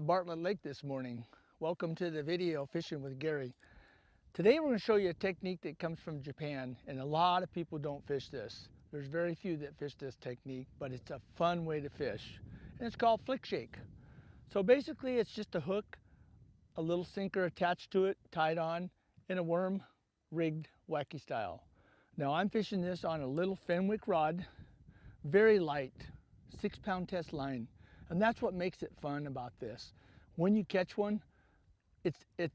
at Bartlett Lake this morning. Welcome to the video Fishing with Gary. Today we're going to show you a technique that comes from Japan, and a lot of people don't fish this. There's very few that fish this technique, but it's a fun way to fish. And it's called flick shake. So basically it's just a hook, a little sinker attached to it, tied on, and a worm rigged wacky style. Now I'm fishing this on a little Fenwick rod, very light, 6-pound test line. And that's what makes it fun about this. When you catch one,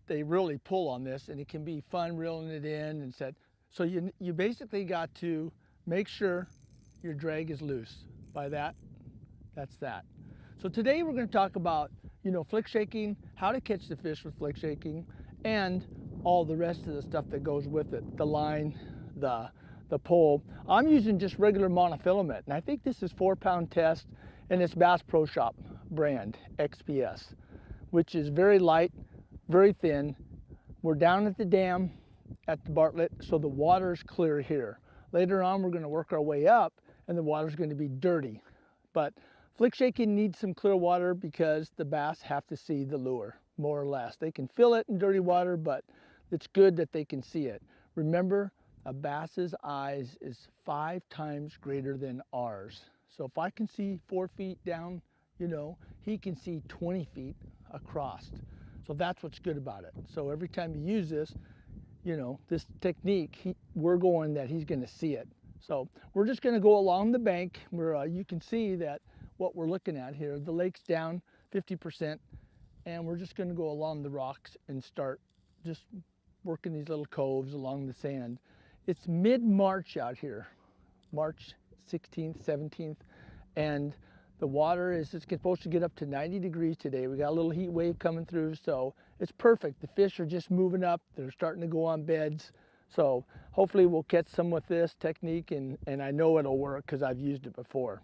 they really pull on this, and it can be fun reeling it in and set. So you basically got to make sure your drag is loose. By that, that's that. So today we're going to talk about, flick shaking, how to catch the fish with flick shaking, and all the rest of the stuff that goes with it. The line, the pole. I'm using just regular monofilament, and I think this is 4-pound test, and it's Bass Pro Shop brand XPS, which is very light, very thin. We're down at the dam at the Bartlett, so the water's clear here. Later on, we're going to work our way up, and the water's going to be dirty. But flick shaking needs some clear water because the bass have to see the lure, more or less. They can feel it in dirty water, but it's good that they can see it. Remember, a bass's eyes is 5 times greater than ours. So if I can see 4 feet down, he can see 20 feet across. So that's what's good about it. So every time you use this, this technique, we're going that he's going to see it. So we're just going to go along the bank where you can see that what we're looking at here, the lake's down 50%, and we're just going to go along the rocks and start just working these little coves along the sand. It's mid-March out here, March 16th, 17th, and the water is supposed to get up to 90 degrees today. We got a little heat wave coming through, so it's perfect. The fish are just moving up. They're starting to go on beds. So hopefully we'll catch some with this technique, and I know it'll work because I've used it before.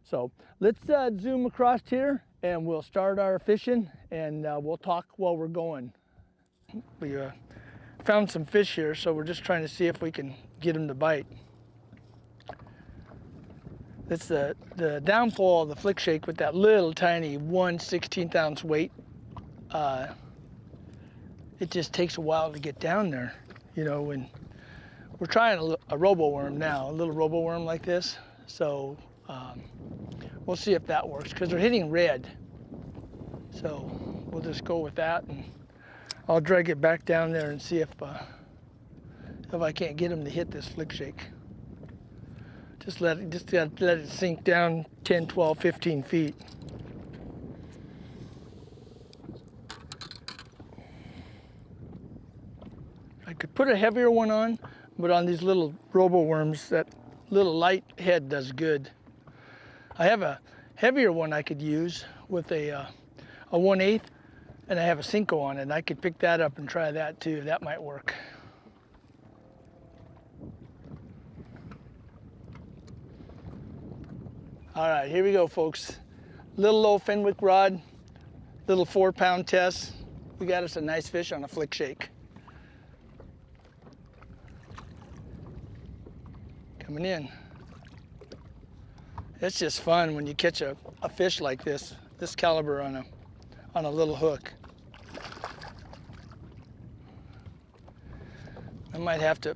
So let's zoom across here, and we'll start our fishing, and we'll talk while we're going. We found some fish here, so we're just trying to see if we can get them to bite. It's the downfall of the flick shake with that little tiny 1/16 ounce weight. It just takes a while to get down there, when we're trying a robo worm now, a little robo worm like this. So we'll see if that works because they're hitting red. So we'll just go with that, and I'll drag it back down there and see if I can't get them to hit this flick shake. Just let it sink down 10, 12, 15 feet. I could put a heavier one on, but on these little robo worms, that little light head does good. I have a heavier one I could use with a 1/8, and I have a Cinco on it, and I could pick that up and try that too. That might work. All right, here we go, folks. Little old Fenwick rod, little 4-pound test. We got us a nice fish on a flick shake. Coming in. It's just fun when you catch a fish like this caliber on a little hook. I might have to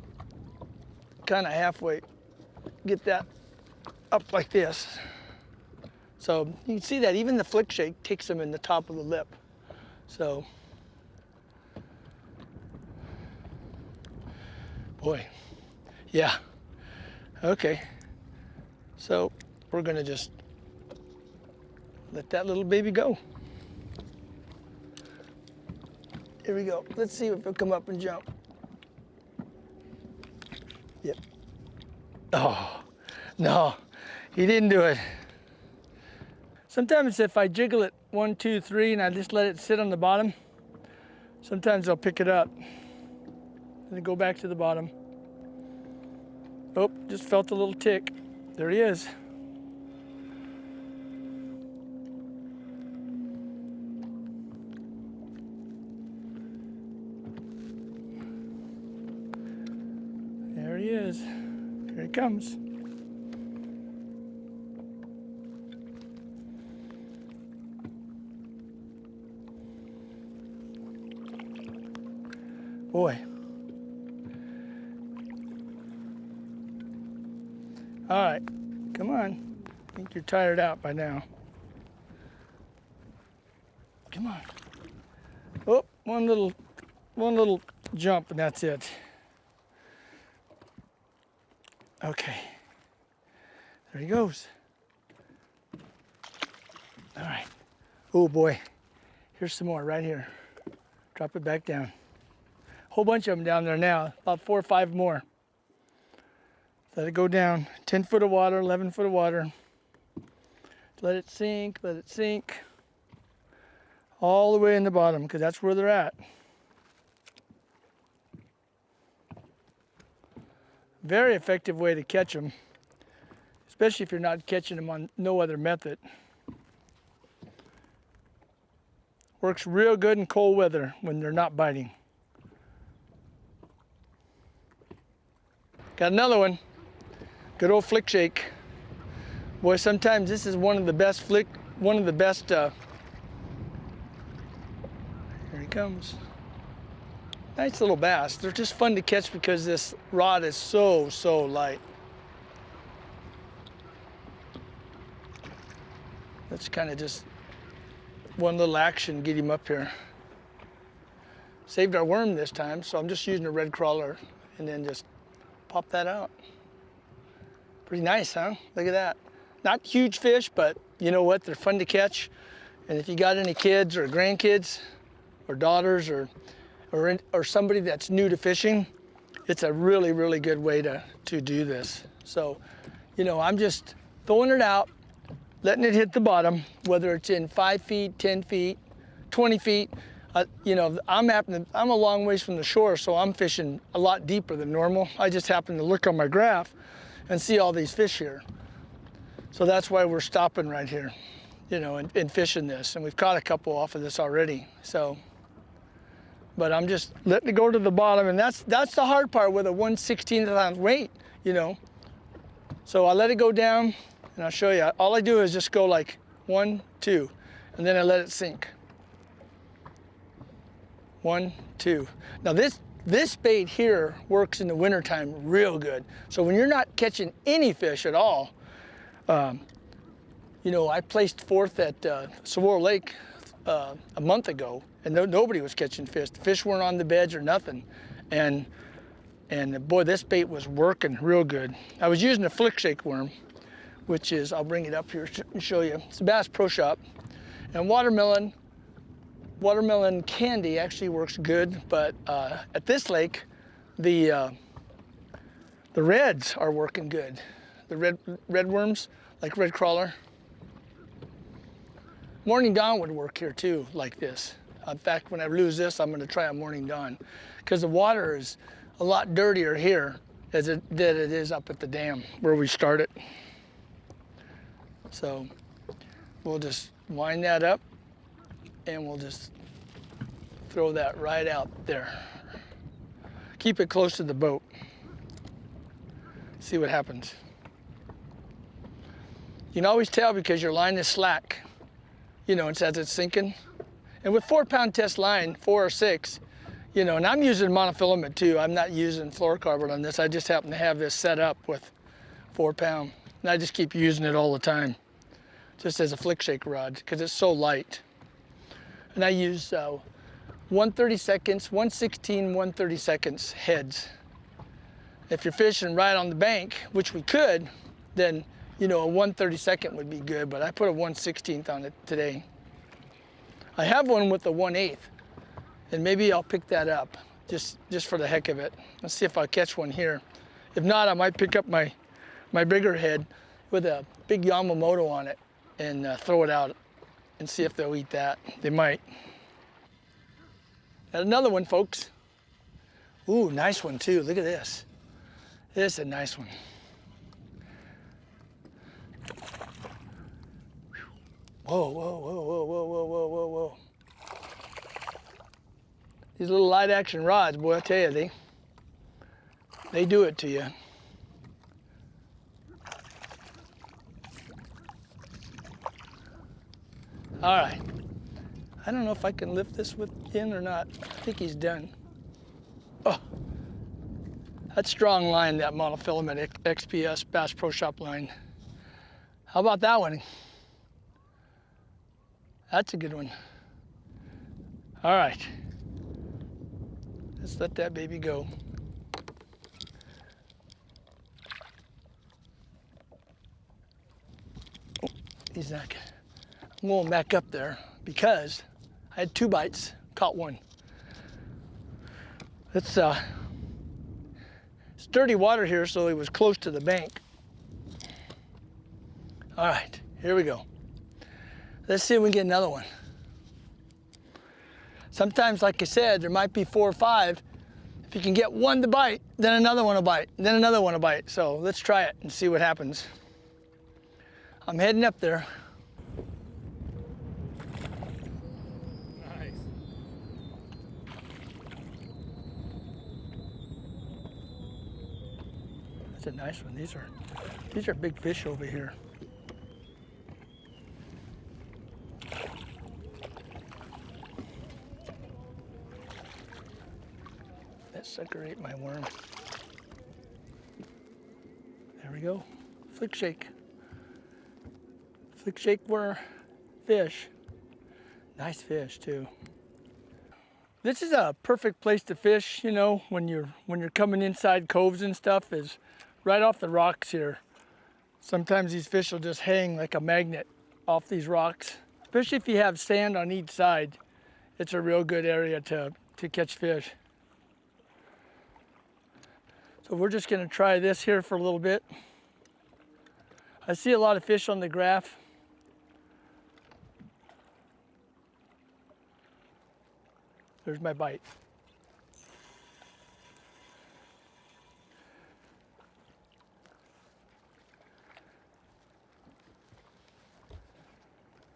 kind of halfway get that up like this. So you can see that even the flick shake takes them in the top of the lip. So, boy, yeah, okay. So we're gonna just let that little baby go. Here we go. Let's see if it'll come up and jump. Yep. Oh, no, he didn't do it. Sometimes if I jiggle it 1, 2, 3, and I just let it sit on the bottom, sometimes I'll pick it up and go back to the bottom. Oh, just felt a little tick. There he is. There he is. Here he comes. boy. All right, come on. I think you're tired out by now. Come on. Oh, one little jump and that's it. Okay, there he goes. All right. Oh boy, here's some more right here. Drop it back down. Whole bunch of them down there now, about 4 or 5 more. Let it go down. 10 foot of water, 11 foot of water. Let it sink, let it sink. All the way in the bottom, because that's where they're at. Very effective way to catch them, especially if you're not catching them on no other method. Works real good in cold weather when they're not biting. Got another one. Good old flick shake. Boy, sometimes this is one of the best here he comes. Nice little bass. They're just fun to catch because this rod is so light. Let's kind of just one little action, get him up here. Saved our worm this time, so I'm just using a red crawler and then just pop that out. Pretty nice, huh? Look at that. Not huge fish, but you know what? They're fun to catch. And if you got any kids or grandkids or daughters or somebody that's new to fishing, it's a really good way to do this. So, you know, I'm just throwing it out, letting it hit the bottom, whether it's in 5 feet, 10 feet, 20 feet. You know, I'm a long ways from the shore, so I'm fishing a lot deeper than normal. I just happen to look on my graph and see all these fish here. So that's why we're stopping right here, you know, and fishing this. And we've caught a couple off of this already. So, but I'm just letting it go to the bottom, and that's the hard part with a 1/16 ounce weight, you know. So I let it go down, and I'll show you. All I do is just go like 1, 2, and then I let it sink. 1, 2. Now this bait here works in the wintertime real good. So when you're not catching any fish at all, you know, I placed 4th at Opal Lake a month ago, and nobody was catching fish. The fish weren't on the beds or nothing. And boy, this bait was working real good. I was using a flick shake worm, which is, I'll bring it up here and show you. It's a Bass Pro Shop. And watermelon candy actually works good, but at this lake, the reds are working good. The red worms, like red crawler. Morning Dawn would work here too, like this. In fact, when I lose this, I'm gonna try a Morning Dawn, because the water is a lot dirtier here than it is up at the dam where we started. So we'll just wind that up and we'll just throw that right out there. Keep it close to the boat. See what happens. You can always tell because your line is slack, you know, as it's sinking. And with 4-pound test line, 4 or 6, you know, and I'm using monofilament too. I'm not using fluorocarbon on this. I just happen to have this set up with 4-pound. And I just keep using it all the time, just as a flick shake rod, because it's so light. And I use 1/32, 1/16, 1/32 heads. If you're fishing right on the bank, which we could, then, you know, a 1/32 would be good, but I put a 1/16 on it today. I have one with a 1/8, and maybe I'll pick that up just for the heck of it. Let's see if I catch one here. If not, I might pick up my bigger head with a big Yamamoto on it and throw it out and see if they'll eat that. They might. Got another one, folks. Ooh, nice one too. Look at this. This is a nice one. Whoa, whoa, whoa, whoa, whoa, whoa, whoa, whoa, whoa. These little light action rods, boy, I tell you, they do it to you. All right. I don't know if I can lift this in or not. I think he's done. Oh, that's strong line, that monofilament XPS Bass Pro Shop line. How about that one? That's a good one. All right, let's let that baby go. Oh, he's not good. I'm going back up there because I had 2 bites, caught one. It's dirty water here, so he was close to the bank. All right, here we go. Let's see if we can get another one. Sometimes, like I said, there might be 4 or 5. If you can get one to bite, then another one to bite, then another one to bite. So let's try it and see what happens. I'm heading up there. Nice. That's a nice one. These are big fish over here. That sucker ate my worm. There we go. Flick shake. Flick shake worm fish. Nice fish too. This is a perfect place to fish, you know, when you're coming inside coves and stuff, is right off the rocks here. Sometimes these fish will just hang like a magnet off these rocks. Especially if you have sand on each side, it's a real good area to catch fish. So we're just gonna try this here for a little bit. I see a lot of fish on the graph. There's my bite.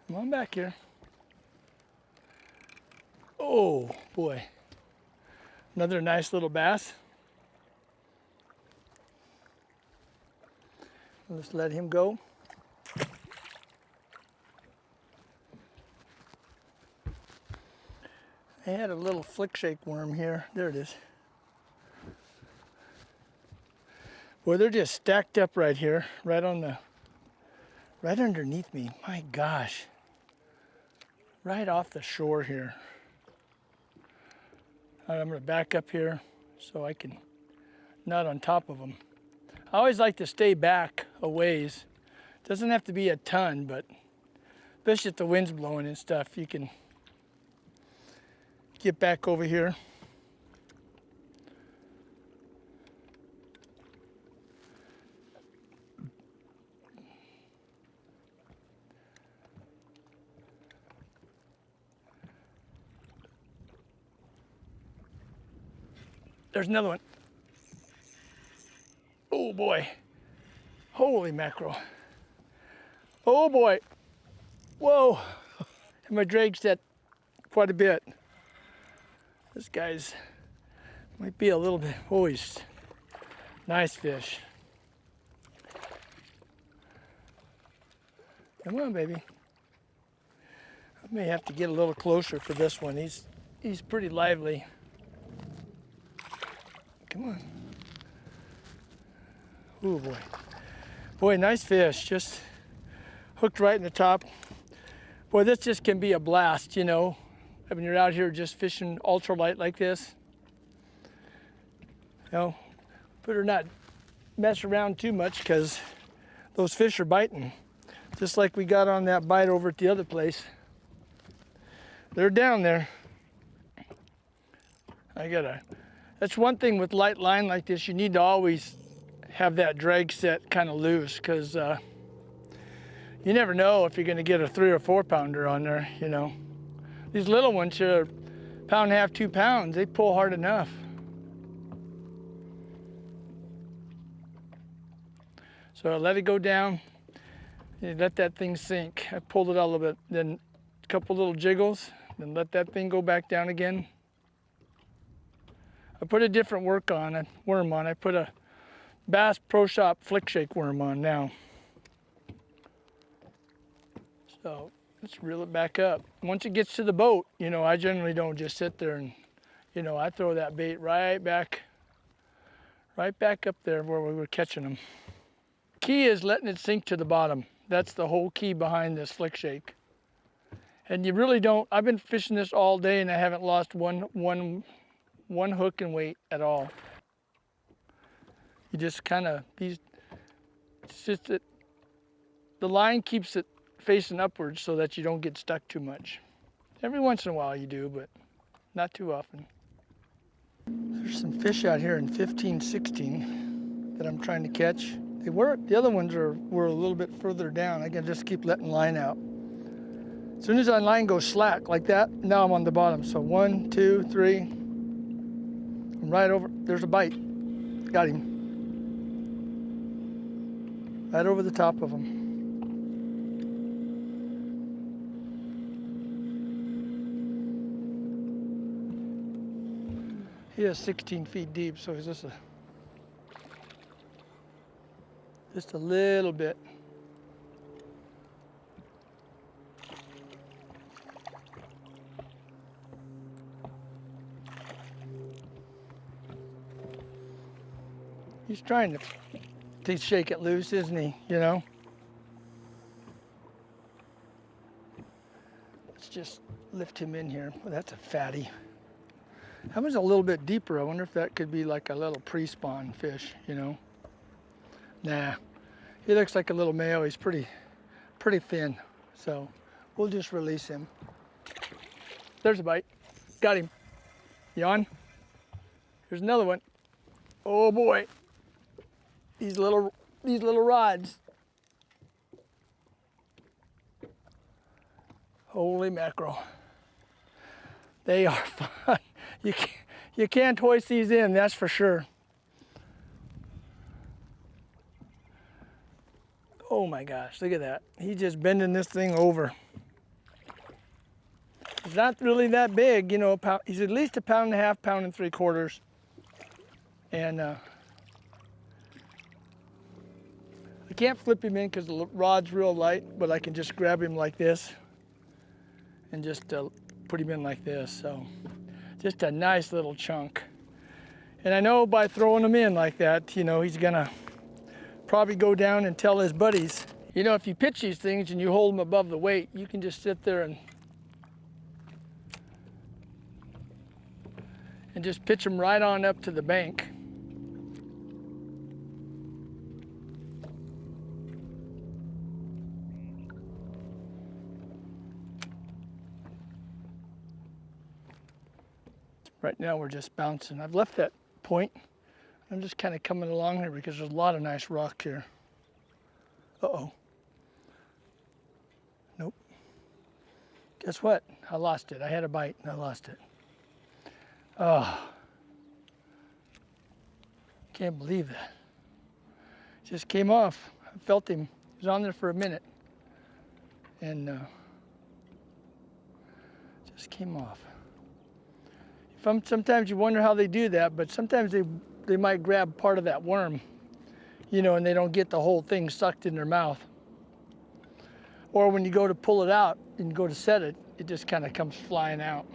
Come on back here. Oh boy. Another nice little bass. Let's let him go. I had a little flick shake worm here. There it is. Boy, they're just stacked up right here, right underneath me. My gosh. Right off the shore here. All right, I'm gonna back up here so I can not on top of them. I always like to stay back a ways. Doesn't have to be a ton, but especially if the wind's blowing and stuff, you can get back over here. There's another one. Oh boy. Holy mackerel. Oh boy. Whoa. And my drag set quite a bit. This guy's might be a little bit, oh, he's nice fish. Come on, baby. I may have to get a little closer for this one. He's pretty lively. Come on. Oh boy. Boy, nice fish. Just hooked right in the top. Boy, this just can be a blast, you know. When you're out here just fishing ultralight like this. You know, better not mess around too much because those fish are biting. Just like we got on that bite over at the other place. They're down there. That's one thing with light line like this, you need to always have that drag set kind of loose because you never know if you're going to get a 3 or 4 pounder on there, you know. These little ones here, 1.5 pounds, 2 pounds, they pull hard enough. So I let it go down, and let that thing sink. I pulled it out a little bit, then a couple little jiggles, then let that thing go back down again. I put a different worm on. I put a Bass Pro Shop Flick Shake worm on now. So let's reel it back up. Once it gets to the boat, you know, I generally don't just sit there and you know, I throw that bait right back up there where we were catching them. Key is letting it sink to the bottom. That's the whole key behind this flick shake. And you really don't, I've been fishing this all day and I haven't lost one hook and weight at all. You just kind of, it's just that the line keeps it facing upwards so that you don't get stuck too much. Every once in a while you do, but not too often. There's some fish out here in 15, 16 that I'm trying to catch. They were, the other ones were a little bit further down. I can just keep letting line out. As soon as that line goes slack like that, now I'm on the bottom. So 1, 2, 3, I'm right over, there's a bite. Got him. Right over the top of him. He is 16 feet deep, so he's just a little bit. He's trying to shake it loose, isn't he? You know? Let's just lift him in here. Well, that's a fatty. That one's a little bit deeper. I wonder if that could be like a little pre-spawn fish, you know? Nah, he looks like a little male. He's pretty thin. So we'll just release him. There's a bite. Got him. You on? Here's another one. Oh boy. These little rods. Holy mackerel. They are fun. You can't hoist these in, that's for sure. Oh my gosh, look at that. He's just bending this thing over. He's not really that big, you know, he's at least 1.5 pounds, 1.75 pounds. And I can't flip him in because the rod's real light, but I can just grab him like this and just put him in like this. So just a nice little chunk. And I know by throwing him in like that, you know, he's gonna probably go down and tell his buddies. You know, if you pitch these things and you hold them above the weight, you can just sit there and just pitch them right on up to the bank. Right now we're just bouncing. I've left that point. I'm just kind of coming along here because there's a lot of nice rock here. Uh-oh. Nope. Guess what? I lost it. I had a bite and I lost it. Oh. Can't believe that. Just came off. I felt him. He was on there for a minute. And just came off. Sometimes you wonder how they do that, but sometimes they might grab part of that worm, you know, and they don't get the whole thing sucked in their mouth. Or when you go to pull it out and go to set it, it just kind of comes flying out.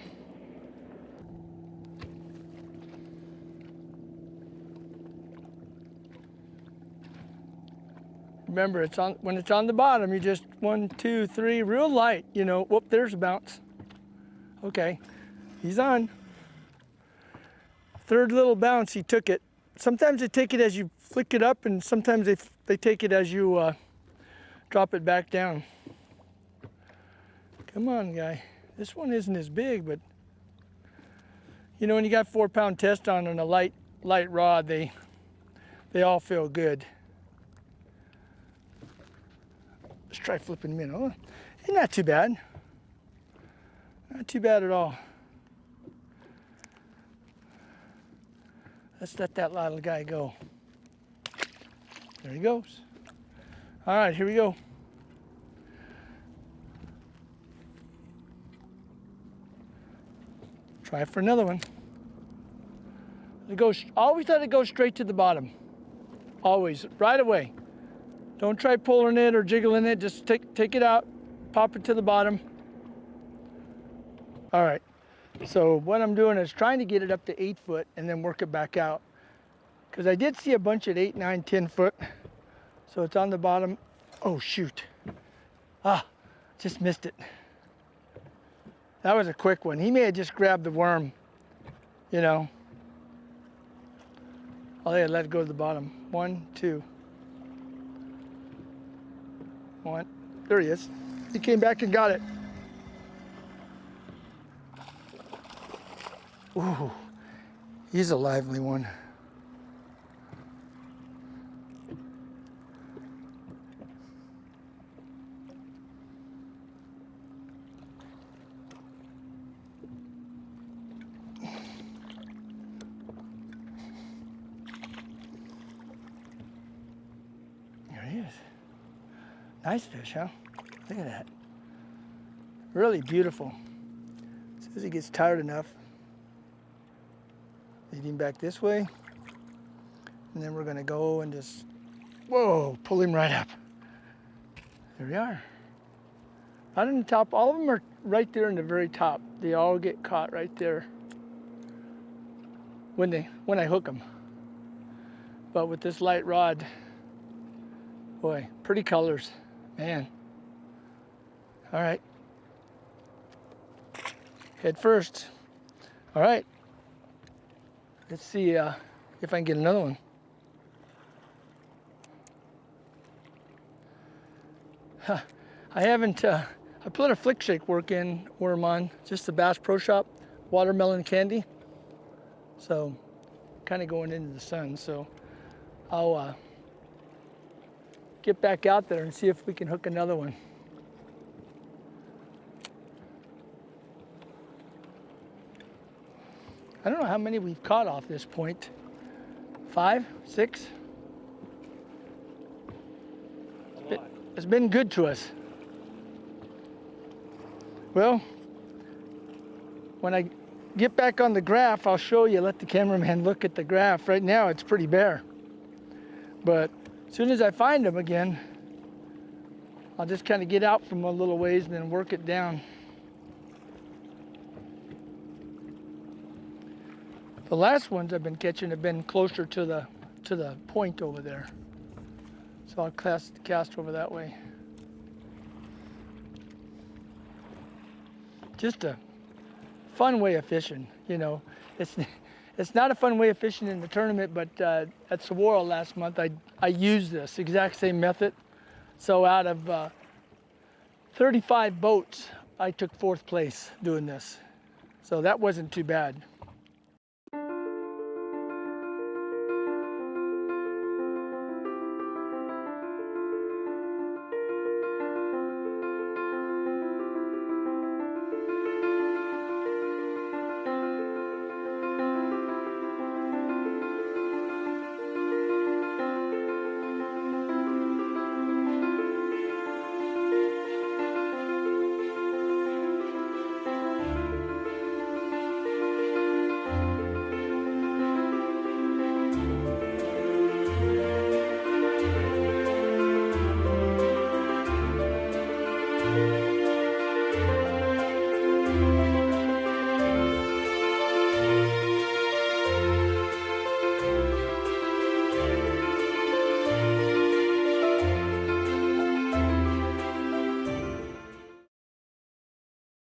Remember, when it's on the bottom, you just 1, 2, 3, real light, you know. Whoop, there's a bounce. Okay, he's on. Third little bounce, he took it. Sometimes they take it as you flick it up, and sometimes they take it as you drop it back down. Come on, guy. This one isn't as big, but you know, when you got 4-pound test on and a light rod, they all feel good. Let's try flipping him in. Oh, he's not too bad. Not too bad at all. Let's let that little guy go. There he goes. All right, here we go. Try for another one. Always let it go straight to the bottom. Always, right away. Don't try pulling it or jiggling it. Just take it out, pop it to the bottom. All right, So what I'm doing is trying to get it up to 8 foot and then work it back out. Because I did see a bunch at 8, 9, 10 foot. So it's on the bottom. Oh shoot. Ah, just missed it. That was a quick one. He may have just grabbed the worm, you know. Oh, yeah, let it go to the bottom. 1, 2. 1. There he is. He came back and got it. Ooh, he's a lively one. There he is. Nice fish, huh? Look at that. Really beautiful. As soon as he gets tired enough, lead him back this way. And then we're gonna go and just, whoa, pull him right up. There we are. Right on the top, all of them are right there in the very top. They all get caught right there when I hook them. But with this light rod, boy, pretty colors, man. All right, head first. All right, let's see if I can get another one. Huh. I haven't, I put a flick shake worm on, just the Bass Pro Shop watermelon candy. So kind of going into the sun. So I'll get back out there and see if we can hook another one. I don't know how many we've caught off this point. 5, 6? It's been good to us. Well, when I get back on the graph, I'll show you, let the cameraman look at the graph. Right now it's pretty bare. But as soon as I find them again, I'll just kind of get out from a little ways and then work it down. The last ones I've been catching have been closer to the point over there. So I'll cast over that way. Just a fun way of fishing, you know. It's not a fun way of fishing in the tournament, but at Saguaro last month, I used this exact same method. So out of 35 boats, I took 4th place doing this. So that wasn't too bad.